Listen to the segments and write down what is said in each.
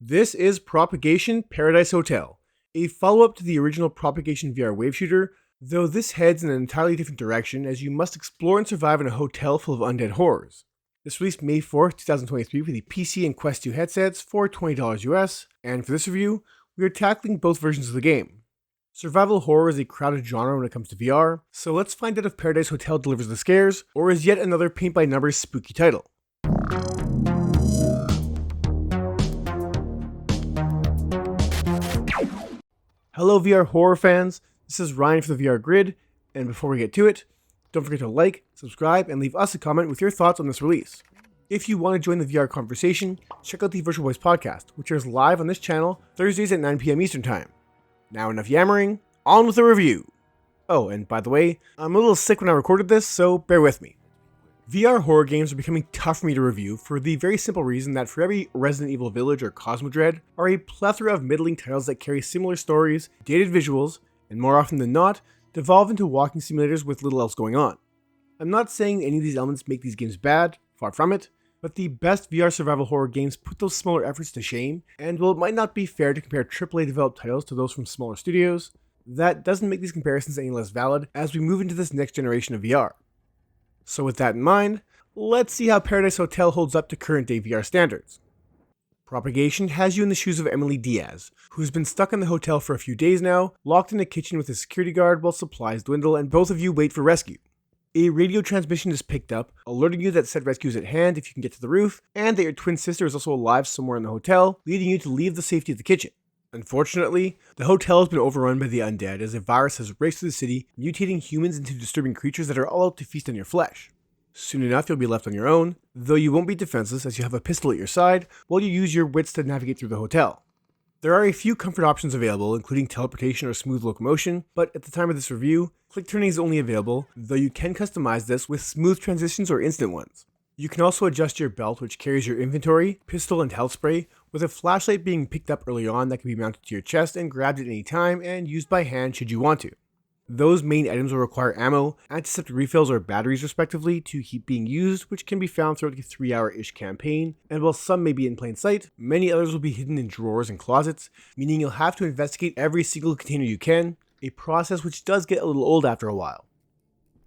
This is Propagation Paradise Hotel, a follow-up to the original Propagation VR wave shooter, though this heads in an entirely different direction as you must explore and survive in a hotel full of undead horrors. This released May 4th, 2023 for the PC and Quest 2 headsets for $20 US, and for this review, we are tackling both versions of the game. Survival horror is a crowded genre when it comes to VR, so let's find out if Paradise Hotel delivers the scares, or is yet another paint-by-numbers spooky title. Hello VR horror fans, this is Ryan from the VR Grid, and before we get to it, don't forget to like, subscribe, and leave us a comment with your thoughts on this release. If you want to join the VR conversation, check out the Virtual Boys podcast, which airs live on this channel Thursdays at 9 PM Eastern Time. Now enough yammering, on with the review! Oh, and by the way, I'm a little sick when I recorded this, so bear with me. VR horror games are becoming tough for me to review for the very simple reason that for every Resident Evil Village or Cosmodread are a plethora of middling titles that carry similar stories, dated visuals, and more often than not, devolve into walking simulators with little else going on. I'm not saying any of these elements make these games bad, far from it, but the best VR survival horror games put those smaller efforts to shame, and while it might not be fair to compare AAA developed titles to those from smaller studios, that doesn't make these comparisons any less valid as we move into this next generation of VR. So with that in mind, let's see how Paradise Hotel holds up to current day VR standards. Propagation has you in the shoes of Emily Diaz, who's been stuck in the hotel for a few days now, locked in a kitchen with a security guard while supplies dwindle and both of you wait for rescue. A radio transmission is picked up, alerting you that said rescue is at hand if you can get to the roof, and that your twin sister is also alive somewhere in the hotel, leading you to leave the safety of the kitchen. Unfortunately, the hotel has been overrun by the undead as a virus has raced through the city, mutating humans into disturbing creatures that are all out to feast on your flesh. Soon enough, you'll be left on your own, though you won't be defenseless as you have a pistol at your side while you use your wits to navigate through the hotel. There are a few comfort options available, including teleportation or smooth locomotion, but at the time of this review, click turning is only available, though you can customize this with smooth transitions or instant ones. You can also adjust your belt, which carries your inventory, pistol, and health spray, with a flashlight being picked up early on that can be mounted to your chest and grabbed at any time and used by hand should you want to. Those main items will require ammo, antiseptic refills, or batteries respectively to keep being used, which can be found throughout the 3-hour-ish campaign, and while some may be in plain sight, many others will be hidden in drawers and closets, meaning you'll have to investigate every single container you can, a process which does get a little old after a while.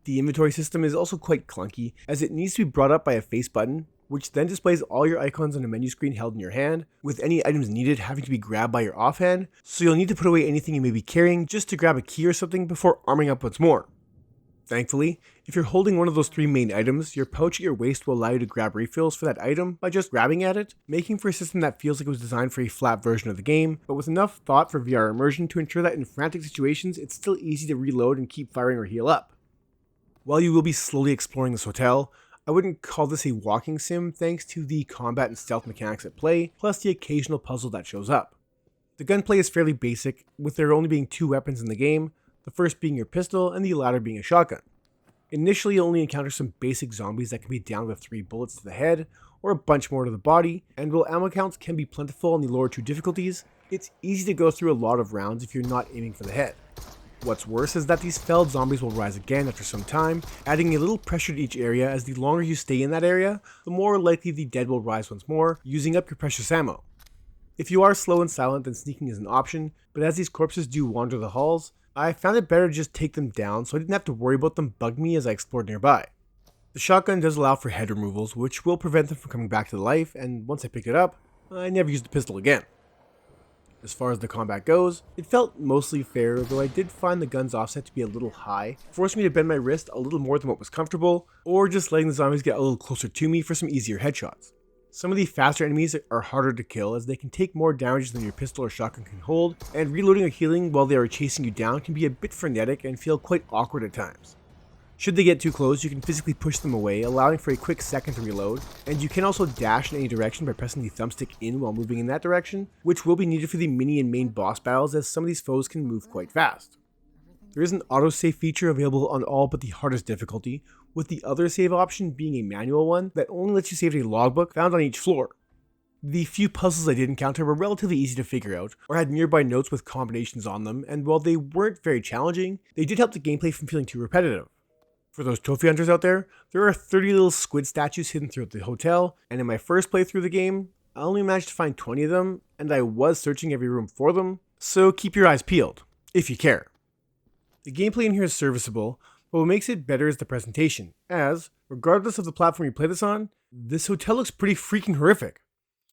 The inventory system is also quite clunky, as it needs to be brought up by a face button, which then displays all your icons on a menu screen held in your hand, with any items needed having to be grabbed by your offhand, so you'll need to put away anything you may be carrying just to grab a key or something before arming up once more. Thankfully, if you're holding one of those 3 main items, your pouch at your waist will allow you to grab refills for that item by just grabbing at it, making for a system that feels like it was designed for a flat version of the game, but with enough thought for VR immersion to ensure that in frantic situations it's still easy to reload and keep firing or heal up. While you will be slowly exploring this hotel, I wouldn't call this a walking sim thanks to the combat and stealth mechanics at play, plus the occasional puzzle that shows up. The gunplay is fairly basic, with there only being 2 weapons in the game, the first being your pistol and the latter being a shotgun. Initially you'll only encounter some basic zombies that can be downed with 3 bullets to the head, or a bunch more to the body, and while ammo counts can be plentiful on the lower 2 difficulties, it's easy to go through a lot of rounds if you're not aiming for the head. What's worse is that these felled zombies will rise again after some time, adding a little pressure to each area as the longer you stay in that area, the more likely the dead will rise once more, using up your precious ammo. If you are slow and silent, then sneaking is an option, but as these corpses do wander the halls, I found it better to just take them down so I didn't have to worry about them bug me as I explored nearby. The shotgun does allow for head removals, which will prevent them from coming back to life, and once I picked it up, I never used the pistol again. As far as the combat goes, it felt mostly fair, though I did find the gun's offset to be a little high, forcing me to bend my wrist a little more than what was comfortable, or just letting the zombies get a little closer to me for some easier headshots. Some of the faster enemies are harder to kill as they can take more damage than your pistol or shotgun can hold, and reloading or healing while they are chasing you down can be a bit frenetic and feel quite awkward at times. Should they get too close, you can physically push them away, allowing for a quick second to reload, and you can also dash in any direction by pressing the thumbstick in while moving in that direction, which will be needed for the mini and main boss battles as some of these foes can move quite fast. There is an autosave feature available on all but the hardest difficulty, with the other save option being a manual one that only lets you save a logbook found on each floor. The few puzzles I did encounter were relatively easy to figure out, or had nearby notes with combinations on them, and while they weren't very challenging, they did help the gameplay from feeling too repetitive. For those trophy hunters out there, there are 30 little squid statues hidden throughout the hotel, and in my first playthrough of the game, I only managed to find 20 of them, and I was searching every room for them, so keep your eyes peeled, if you care. The gameplay in here is serviceable, but what makes it better is the presentation, as, regardless of the platform you play this on, this hotel looks pretty freaking horrific.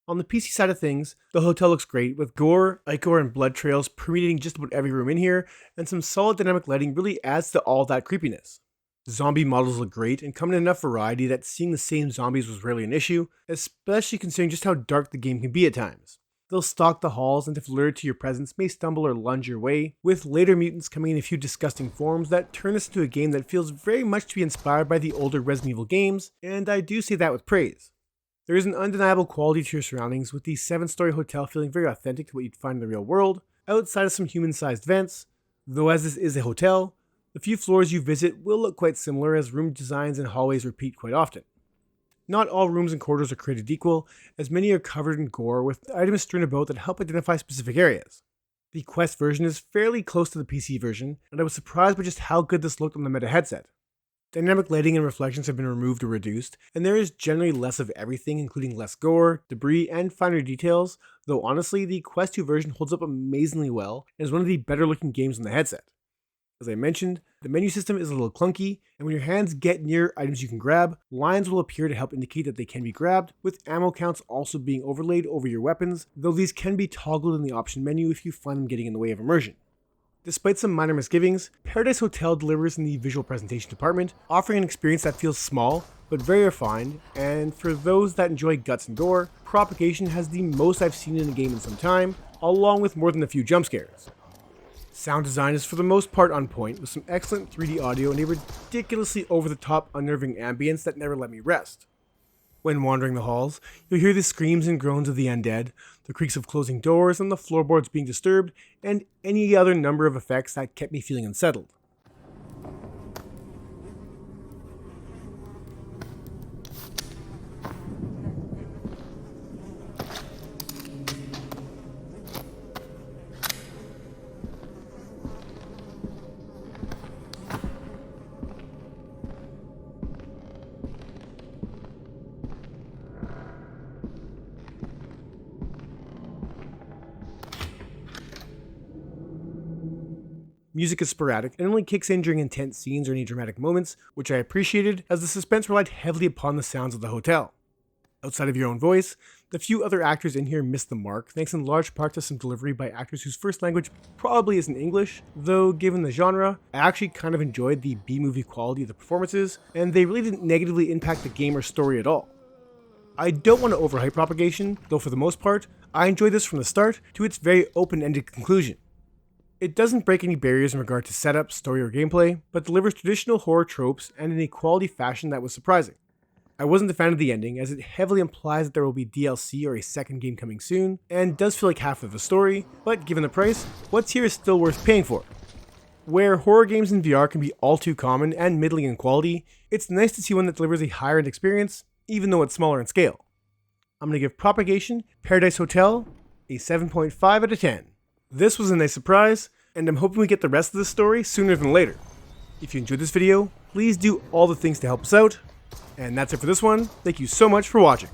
On the PC side of things, the hotel looks great, with gore, ichor, and blood trails permeating just about every room in here, and some solid dynamic lighting really adds to all that creepiness. Zombie models look great and come in enough variety that seeing the same zombies was rarely an issue, especially considering just how dark the game can be at times. They'll stalk the halls and if lured to your presence may stumble or lunge your way, with later mutants coming in a few disgusting forms that turn this into a game that feels very much to be inspired by the older Resident Evil games, and I do say that with praise. There is an undeniable quality to your surroundings, with the 7-story hotel feeling very authentic to what you'd find in the real world, outside of some human-sized vents, though as this is a hotel, the few floors you visit will look quite similar as room designs and hallways repeat quite often. Not all rooms and corridors are created equal, as many are covered in gore with items strewn about that help identify specific areas. The Quest version is fairly close to the PC version, and I was surprised by just how good this looked on the Meta headset. Dynamic lighting and reflections have been removed or reduced, and there is generally less of everything, including less gore, debris, and finer details, though honestly, the Quest 2 version holds up amazingly well and is one of the better looking games on the headset. As I mentioned, the menu system is a little clunky, and when your hands get near items you can grab, lines will appear to help indicate that they can be grabbed, with ammo counts also being overlaid over your weapons, though these can be toggled in the option menu if you find them getting in the way of immersion. Despite some minor misgivings, Paradise Hotel delivers in the visual presentation department, offering an experience that feels small, but very refined, and for those that enjoy guts and gore, Propagation has the most I've seen in a game in some time, along with more than a few jump scares. Sound design is for the most part on point, with some excellent 3D audio and a ridiculously over-the-top unnerving ambience that never let me rest. When wandering the halls, you'll hear the screams and groans of the undead, the creaks of closing doors and the floorboards being disturbed, and any other number of effects that kept me feeling unsettled. Music is sporadic and only kicks in during intense scenes or any dramatic moments, which I appreciated as the suspense relied heavily upon the sounds of the hotel. Outside of your own voice, the few other actors in here missed the mark, thanks in large part to some delivery by actors whose first language probably isn't English, though given the genre, I actually kind of enjoyed the B-movie quality of the performances, and they really didn't negatively impact the game or story at all. I don't want to overhype Propagation, though for the most part, I enjoyed this from the start to its very open-ended conclusion. It doesn't break any barriers in regard to setup, story, or gameplay, but delivers traditional horror tropes and in a quality fashion that was surprising. I wasn't a fan of the ending, as it heavily implies that there will be DLC or a second game coming soon, and does feel like half of the story, but given the price, what's here is still worth paying for. Where horror games in VR can be all too common and middling in quality, it's nice to see one that delivers a higher end experience, even though it's smaller in scale. I'm going to give Propagation Paradise Hotel a 7.5 out of 10. This was a nice surprise, and I'm hoping we get the rest of the story sooner than later. If you enjoyed this video, please do all the things to help us out, and that's it for this one. Thank you so much for watching.